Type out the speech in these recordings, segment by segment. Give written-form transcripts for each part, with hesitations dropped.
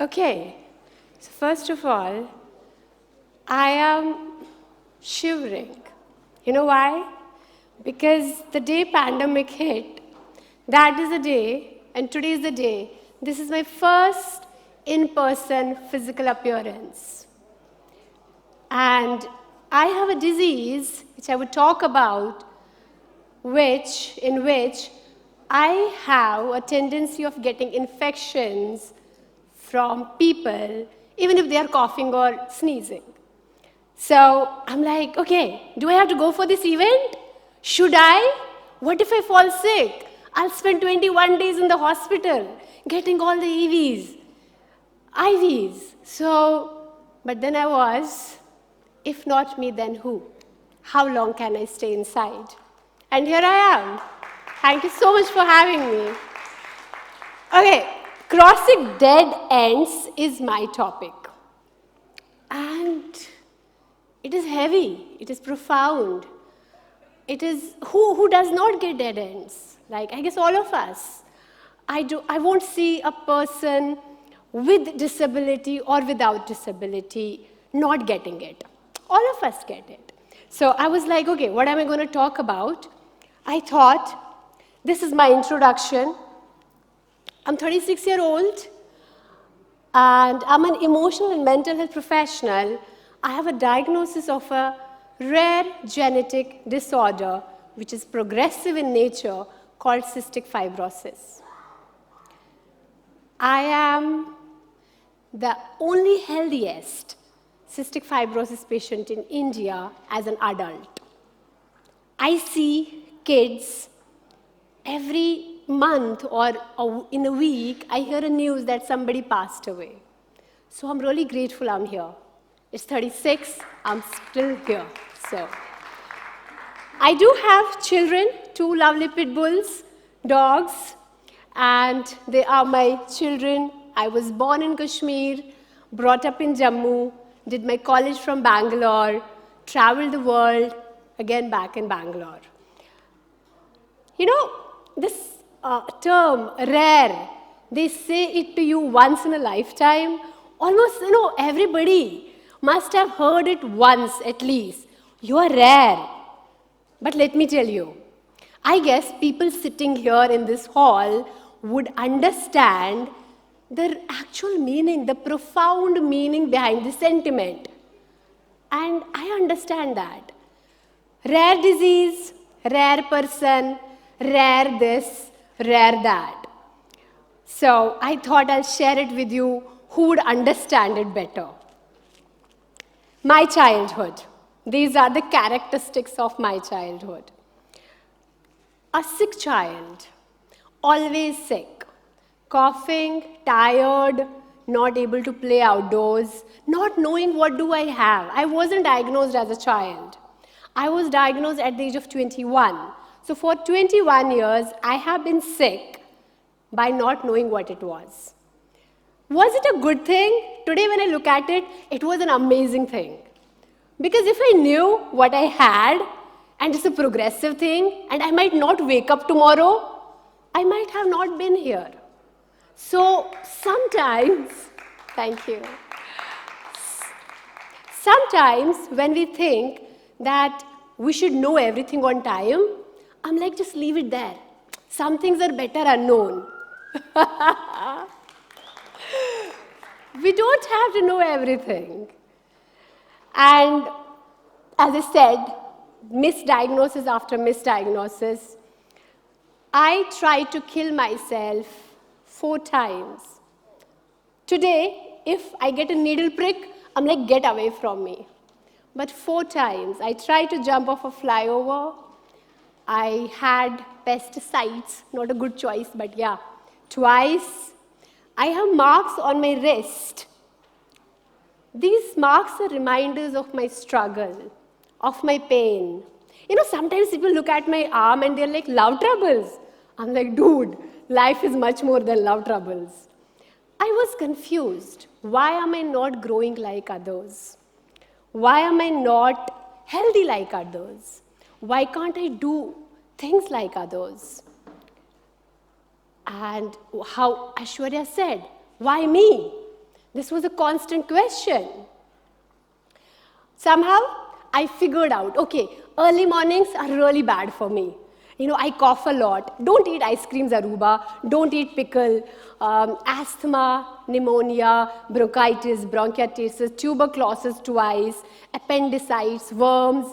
Okay, so first of all, I am shivering. You know why? Because the day pandemic hit, that is the day, and today is the day, this is my first in-person physical appearance. And I have a disease, which I would talk about, in which I have a tendency of getting infections from people, even if they are coughing or sneezing. So I'm like, okay, do I have to go for this event? Should I? What if I fall sick? I'll spend 21 days in the hospital getting all the IVs. So, but then I was, if not me, then who? How long can I stay inside? And here I am. Thank you so much for having me. Okay, crossing dead ends is my topic. And it is heavy, it is profound. It is, who does not get dead ends? Like, I guess all of us. I won't see a person with disability or without disability not getting it. All of us get it. So I was like, okay, what am I going to talk about? I thought, this is my introduction. I'm 36-year-old, and I'm an emotional and mental health professional. I have a diagnosis of a rare genetic disorder, which is progressive in nature, called cystic fibrosis. I am the only healthiest cystic fibrosis patient in India as an adult. I see kids every month or in a week. I hear a news that somebody passed away. So I'm really grateful I'm here. It's 36, I'm still here. So I do have children, 2 lovely pit bulls, dogs, and they are my children. I was born in Kashmir, brought up in Jammu, did my college from Bangalore, traveled the world, again back in Bangalore. You know, this term, rare, they say it to you once in a lifetime. Almost, everybody must have heard it once at least. You are rare. But let me tell you, I guess people sitting here in this hall would understand the actual meaning, the profound meaning behind the sentiment. And I understand that. Rare disease, rare person, rare this, rare that. So I thought I'll share it with you who would understand it better. My childhood. These are the characteristics of my childhood. A sick child, always sick, coughing, tired, not able to play outdoors, not knowing what do I have. I wasn't diagnosed as a child. I was diagnosed at the age of 21. So for 21 years, I have been sick by not knowing what it was. Was it a good thing? Today when I look at it, it was an amazing thing. Because if I knew what I had, and it's a progressive thing, and I might not wake up tomorrow, I might have not been here. So sometimes, thank you. Sometimes when we think that we should know everything on time, I'm like, just leave it there. Some things are better unknown. We don't have to know everything. And as I said, misdiagnosis after misdiagnosis, I tried to kill myself 4 times. Today, if I get a needle prick, I'm like, get away from me. But 4 times, I tried to jump off a flyover. I had pesticides, not a good choice, but yeah, twice. I have marks on my wrist. These marks are reminders of my struggle, of my pain. Sometimes people look at my arm and they're like, love troubles. I'm like, dude, life is much more than love troubles. I was confused. Why am I not growing like others? Why am I not healthy like others? Why can't I do things like others? And how Aishwarya said, why me? This was a constant question. Somehow, I figured out, okay, early mornings are really bad for me. I cough a lot. Don't eat ice creams, Arouba. Don't eat pickle. Asthma, pneumonia, bronchitis, bronchitis, tuberculosis twice, appendicitis, worms.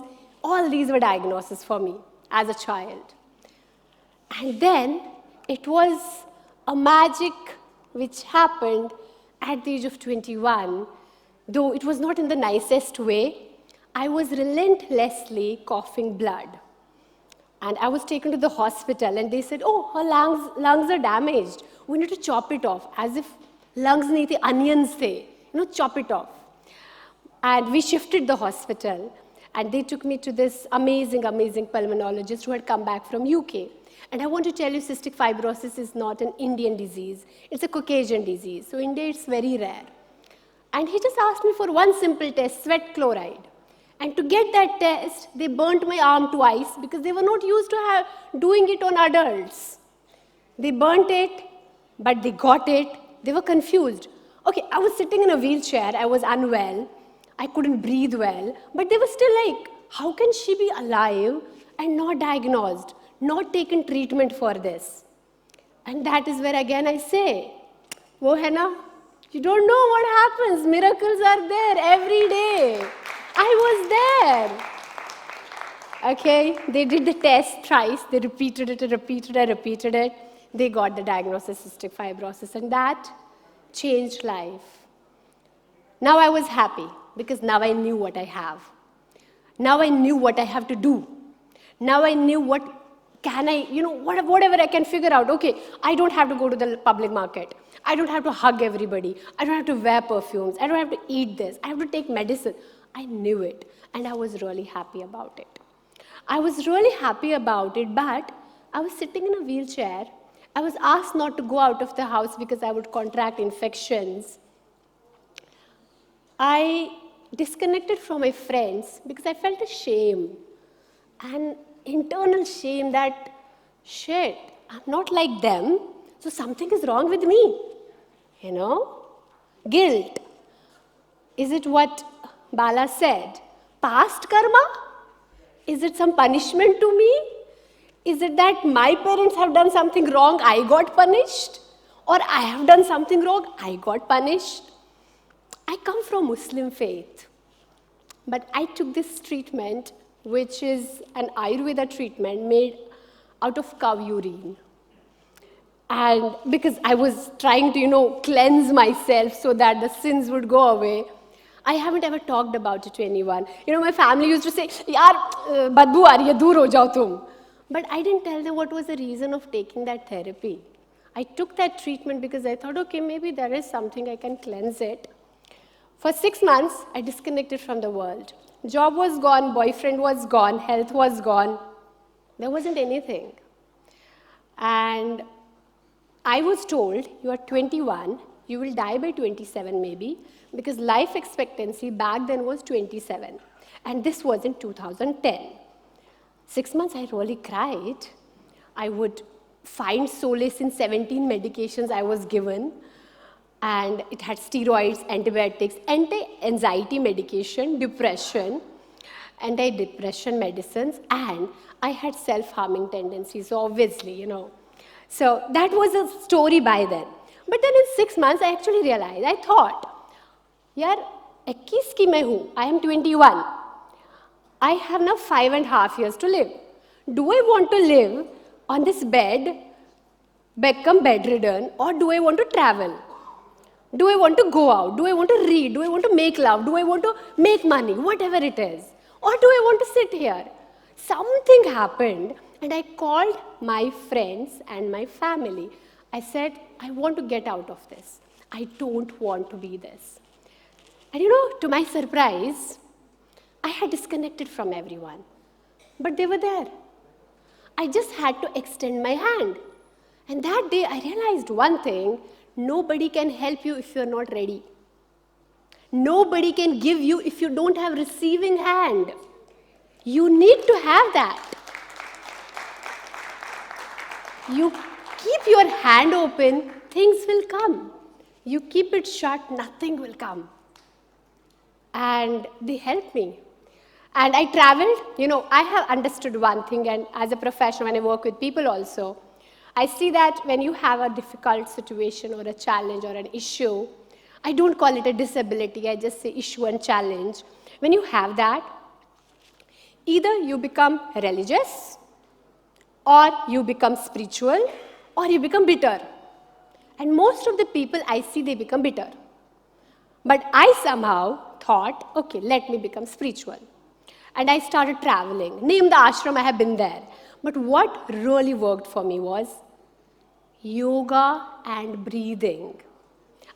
All these were diagnoses for me as a child. And then it was a magic which happened at the age of 21. Though it was not in the nicest way, I was relentlessly coughing blood. And I was taken to the hospital, and they said, oh, her lungs are damaged. We need to chop it off, as if lungs nahi the onions the, chop it off. And we shifted the hospital, and they took me to this amazing, amazing pulmonologist who had come back from UK. And I want to tell you, cystic fibrosis is not an Indian disease. It's a Caucasian disease. So in India, it's very rare. And he just asked me for one simple test, sweat chloride. And to get that test, they burnt my arm twice because they were not used to doing it on adults. They burnt it, but they got it. They were confused. Okay, I was sitting in a wheelchair. I was unwell. I couldn't breathe well. But they were still like, how can she be alive and not diagnosed, not taken treatment for this? And that is where, again, I say, wo hai na, you don't know what happens. Miracles are there every day. I was there. Okay, they did the test thrice. They repeated it and repeated and repeated it. They got the diagnosis of cystic fibrosis, and that changed life. Now I was happy because now I knew what I have. Now I knew what I have to do. Now I knew what can I, whatever I can figure out. Okay, I don't have to go to the public market. I don't have to hug everybody. I don't have to wear perfumes. I don't have to eat this. I have to take medicine. I knew it, and I was really happy about it. I was really happy about it, but I was sitting in a wheelchair. I was asked not to go out of the house because I would contract infections. I disconnected from my friends because I felt a shame, an internal shame that, shit, I'm not like them, so something is wrong with me. Guilt. Is it what Bala said? Past karma? Is it some punishment to me? Is it that my parents have done something wrong, I got punished? Or I have done something wrong, I got punished? I come from Muslim faith, but I took this treatment, which is an Ayurveda treatment made out of cow urine. And because I was trying to, cleanse myself so that the sins would go away, I haven't ever talked about it to anyone. My family used to say, yaar, badbu aa rahi hai, dur ho jao tum. But I didn't tell them what was the reason of taking that therapy. I took that treatment because I thought, okay, maybe there is something I can cleanse it. For 6 months, I disconnected from the world. Job was gone, boyfriend was gone, health was gone. There wasn't anything. And I was told, you are 21, you will die by 27 maybe, because life expectancy back then was 27. And this was in 2010. 6 months, I really cried. I would find solace in 17 medications I was given. And it had steroids, antibiotics, anti-anxiety medication, depression, anti-depression medicines, and I had self-harming tendencies, so obviously, So that was a story by then. But then in 6 months, I actually realized, I thought, yaar, 21 ki main hu, I am 21. I have now 5.5 years to live. Do I want to live on this bed, become bedridden, or do I want to travel? Do I want to go out? Do I want to read? Do I want to make love? Do I want to make money? Whatever it is. Or do I want to sit here? Something happened, and I called my friends and my family. I said, I want to get out of this. I don't want to be this. And to my surprise, I had disconnected from everyone. But they were there. I just had to extend my hand. And that day, I realized one thing. Nobody can help you if you're not ready. Nobody can give you if you don't have receiving hand. You need to have that. You keep your hand open, things will come. You keep it shut, nothing will come. And they helped me. And I traveled, I have understood one thing, and as a professional, when I work with people also, I see that when you have a difficult situation or a challenge or an issue, I don't call it a disability, I just say issue and challenge. When you have that, either you become religious, or you become spiritual, or you become bitter. And most of the people I see, they become bitter. But I somehow thought, okay, let me become spiritual. And I started traveling. Name the ashram, I have been there. But what really worked for me was yoga and breathing.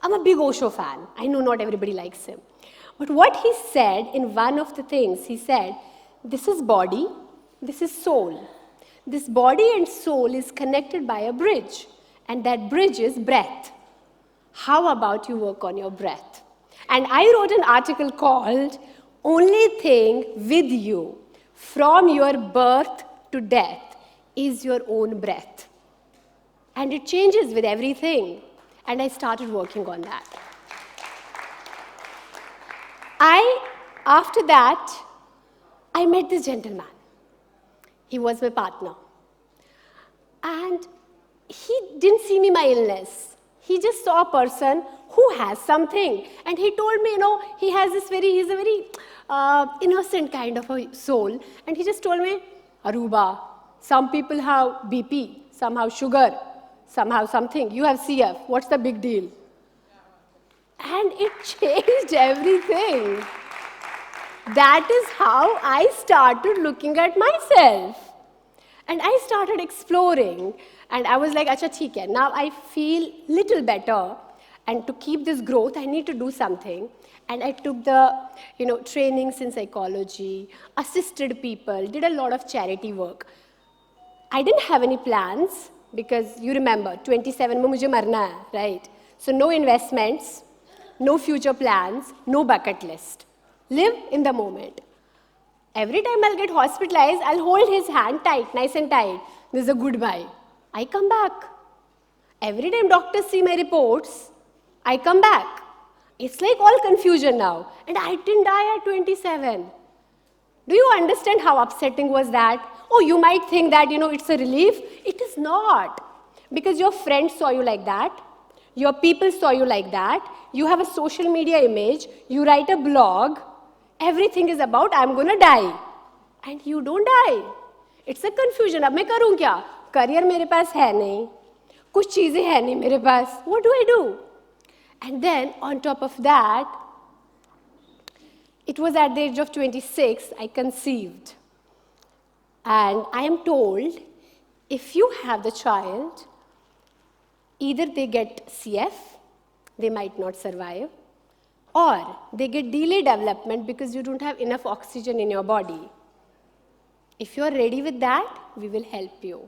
I'm a big Osho fan. I know not everybody likes him. But what he said in one of the things, he said, this is body, this is soul. This body and soul is connected by a bridge. And that bridge is breath. How about you work on your breath? And I wrote an article called, Only Thing with You from your birth to death is your own breath. And it changes with everything. And I started working on that. After that, I met this gentleman. He was my partner. And he didn't see me my illness. He just saw a person who has something. And he told me, he's a very innocent kind of a soul. And he just told me, Arouba, some people have BP, some have sugar, some have something. You have CF. What's the big deal? And it changed everything. That is how I started looking at myself. And I started exploring. And I was like, acha, theek hai. Now I feel little better. And to keep this growth, I need to do something. And I took the trainings in psychology, assisted people, did a lot of charity work. I didn't have any plans because you remember, 27 mein mujhe marna hai, right? So no investments, no future plans, no bucket list. Live in the moment. Every time I'll get hospitalized, I'll hold his hand tight, nice and tight. This is a goodbye. I come back. Every time doctors see my reports, I come back. It's like all confusion now. And I didn't die at 27. Do you understand how upsetting was that? Oh, you might think that, it's a relief. It is not. Because your friends saw you like that. Your people saw you like that. You have a social media image. You write a blog. Everything is about, I'm going to die. And you don't die. It's a confusion. अब मैं करूँ क्या? Career मेरे पास है नहीं. कुछ चीजें हैं नहीं मेरे पास. What do I do? And then, on top of that, it was at the age of 26, I conceived. And I am told, if you have the child, either they get CF, they might not survive, or they get delayed development because you don't have enough oxygen in your body. If you're ready with that, we will help you.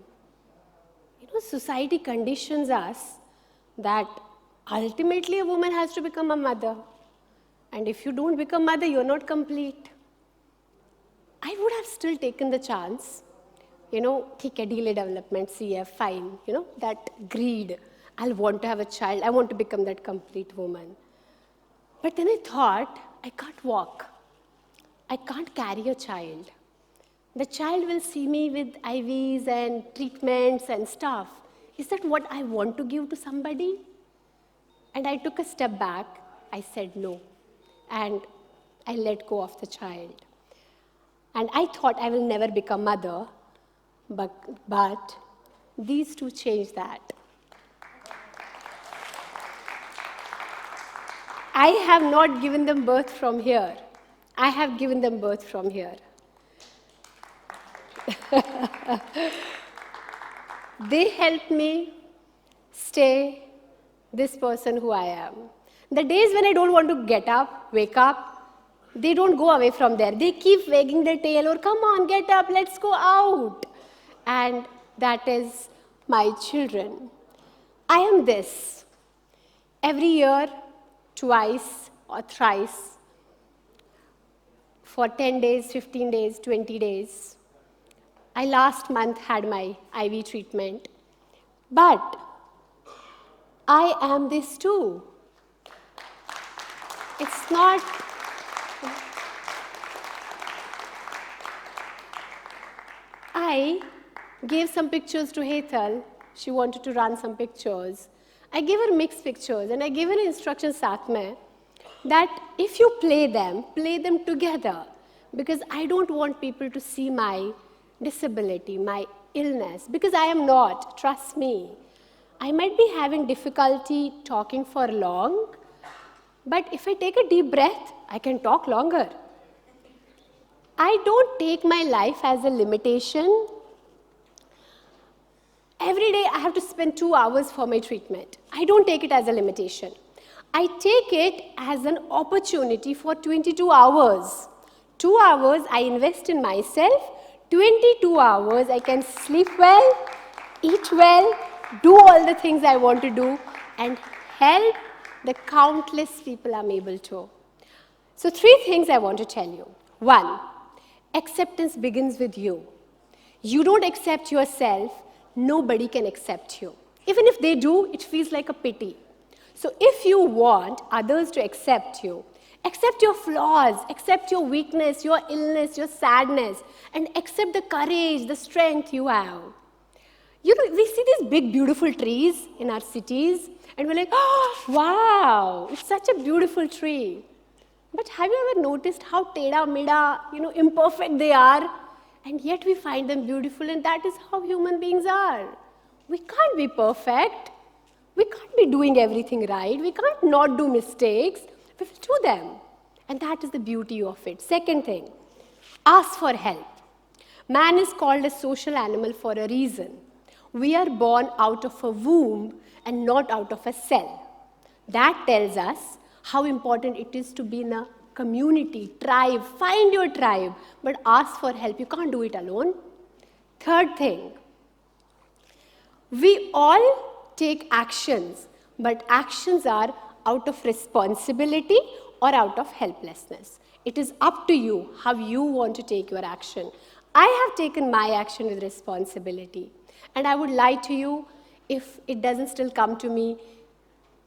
Society conditions us that ultimately a woman has to become a mother. And if you don't become mother, you're not complete. I would have still taken the chance. Theek hai, delay development, CF, fine. That greed. I'll want to have a child. I want to become that complete woman. But then I thought, I can't walk. I can't carry a child. The child will see me with IVs and treatments and stuff. Is that what I want to give to somebody? And I took a step back. I said no. And I let go of the child. And I thought I will never become mother. But these two changed that. I have not given them birth from here. I have given them birth from here. They helped me stay this person who I am. The days when I don't want to get up, wake up, they don't go away from there. They keep wagging their tail, or come on, get up, let's go out. And that is my children. I am this. Every year, twice or thrice, for 10 days, 15 days, 20 days. I last month had my IV treatment. But I am this too. It's not. I gave some pictures to Hetal. She wanted to run some pictures. I gave her mixed pictures, and I gave her instructions साथ में that if you play them together, because I don't want people to see my disability, my illness, because I am not, trust me. I might be having difficulty talking for long, but if I take a deep breath, I can talk longer. I don't take my life as a limitation. Every day I have to spend 2 hours for my treatment. I don't take it as a limitation. I take it as an opportunity for 22 hours. 2 hours I invest in myself, 22 hours I can sleep well, eat well, do all the things I want to do, and help the countless people I'm able to. So 3 things I want to tell you. 1, acceptance begins with you. You don't accept yourself, nobody can accept you. Even if they do, it feels like a pity. So if you want others to accept you, accept your flaws, accept your weakness, your illness, your sadness, and accept the courage, the strength you have. You know, we see these big, beautiful trees in our cities, and we're like, oh, wow, it's such a beautiful tree. But have you ever noticed how teda-meda, imperfect they are? And yet we find them beautiful, and that is how human beings are. We can't be perfect. We can't be doing everything right. We can't not do mistakes. We will do them. And that is the beauty of it. Second thing, ask for help. Man is called a social animal for a reason. We are born out of a womb and not out of a cell. That tells us how important it is to be in a community, tribe. Find your tribe, but ask for help. You can't do it alone. Third thing, we all take actions, but actions are out of responsibility or out of helplessness. It is up to you how you want to take your action. I have taken my action with responsibility, and I would lie to you if it doesn't still come to me.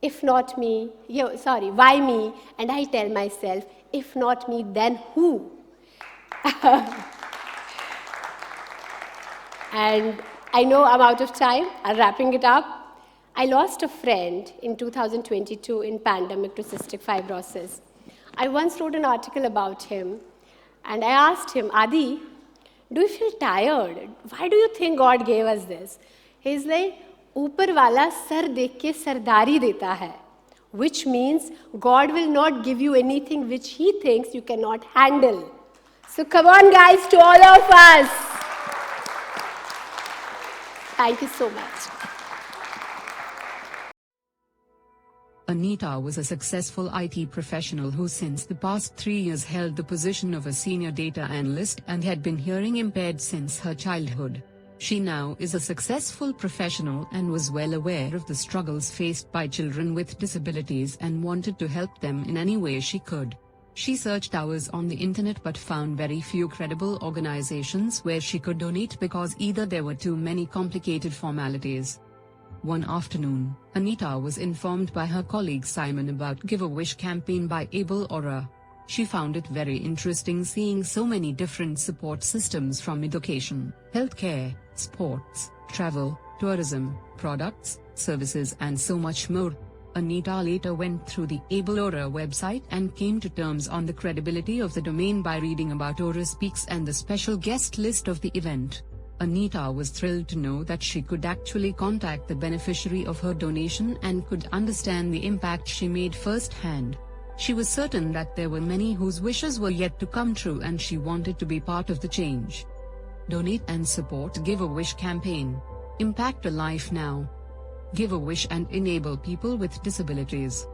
If not me, why me? And I tell myself, if not me, then who? And I know I'm out of time. I'm wrapping it up. I lost a friend in 2022 in pandemic to cystic fibrosis. I once wrote an article about him, and I asked him, Adi, do you feel tired? Why do you think God gave us this? He's like, ऊपर वाला sir देख के सरदारी देता है, which means God will not give you anything which He thinks you cannot handle. So come on, guys, to all of us. Thank you so much. Anita was a successful IT professional who since the past 3 years held the position of a senior data analyst and had been hearing impaired since her childhood. She now is a successful professional and was well aware of the struggles faced by children with disabilities and wanted to help them in any way she could. She searched hours on the internet but found very few credible organizations where she could donate because either there were too many complicated formalities. One afternoon, Anita was informed by her colleague Simon about Give a Wish campaign by Able Aura. She found it very interesting seeing so many different support systems from education, healthcare, sports, travel, tourism, products, services and so much more. Anita later went through the Able Aura website and came to terms on the credibility of the domain by reading about Aura Speaks and the special guest list of the event. Anita was thrilled to know that she could actually contact the beneficiary of her donation and could understand the impact she made firsthand. She was certain that there were many whose wishes were yet to come true and she wanted to be part of the change. Donate and support Give a Wish campaign. Impact a life now. Give a wish and enable people with disabilities.